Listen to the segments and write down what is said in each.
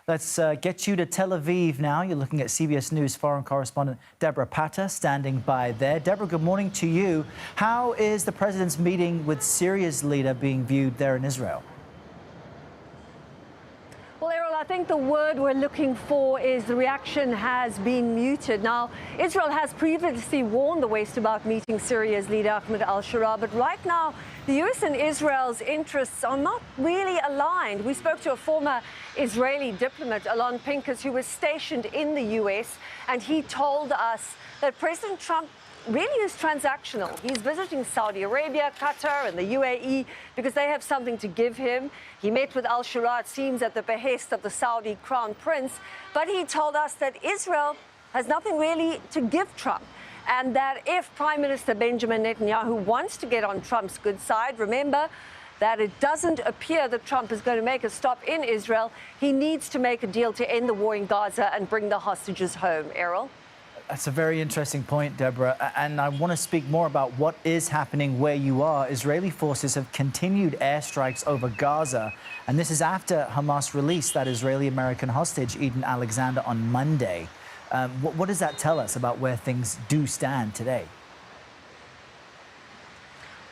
Let's get you to Tel Aviv now. You're looking at CBS News foreign correspondent Debora Patta standing by there. Debora, good morning to you. How is the president's meeting with Syria's leader being viewed there in Israel? Well, Errol, I think the word we're looking for is the reaction has been muted. Now, Israel has previously warned the West about meeting Syria's leader, Ahmed al-Shara, but right now, the U.S. and Israel's interests are not really aligned. We spoke to a former Israeli diplomat, Alon Pincus, who was stationed in the U.S., and he told us that President Trump really is transactional. He's visiting Saudi Arabia, Qatar, and the UAE because they have something to give him. He met with al-Shara, it seems, at the behest of the Saudi crown prince, but he told us that Israel has nothing really to give Trump, and that if Prime Minister Benjamin Netanyahu wants to get on Trump's good side, remember that it doesn't appear that Trump is going to make a stop in Israel. He needs to make a deal to end the war in Gaza and bring the hostages home. Errol? That's a very interesting point, Debora, and I want to speak more about what is happening where you are. Israeli forces have continued airstrikes over Gaza, and this is after Hamas released that Israeli-American hostage, Eden Alexander, on Monday. What does that tell us about where things do stand today?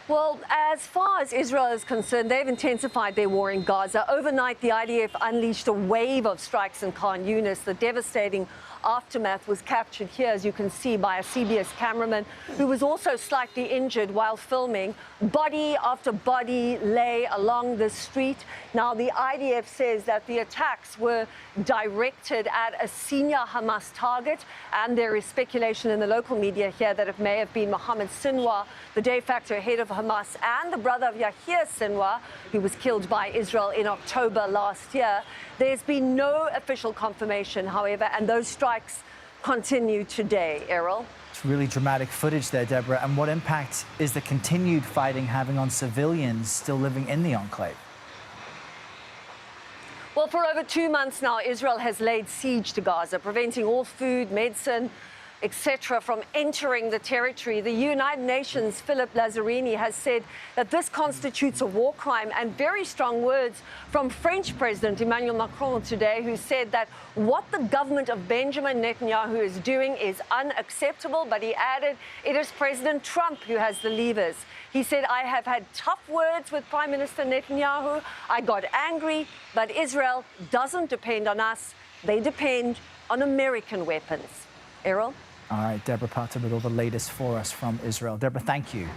Well, as far as Israel is concerned, they've intensified their war in Gaza. Overnight, the IDF unleashed a wave of strikes in Khan Yunis. The devastating aftermath was captured here, as you can see, by a CBS cameraman who was also slightly injured while filming. Body after body lay along the street. Now, the IDF says that the attacks were directed at a senior Hamas target, and there is speculation in the local media here that it may have been Mohammed Sinwar, the de facto head of Hamas, and the brother of Yahya Sinwar, who was killed by Israel in October last year. There's been no official confirmation, however, and those strikes continue today. Errol? It's really dramatic footage there, Debora. And what impact is the continued fighting having on civilians still living in the enclave? Well, for over 2 months now, Israel has laid siege to Gaza, preventing all food, medicine, etc. from entering the territory. The United Nations' Philip Lazzarini has said that this constitutes a war crime, and very strong words from French President Emmanuel Macron today, who said that what the government of Benjamin Netanyahu is doing is unacceptable, but he added it is President Trump who has the levers. He said, I have had tough words with Prime Minister Netanyahu. I got angry, but Israel doesn't depend on us. They depend on American weapons. Errol? All right, Debora Patta with all the latest for us from Israel. Debora, thank you.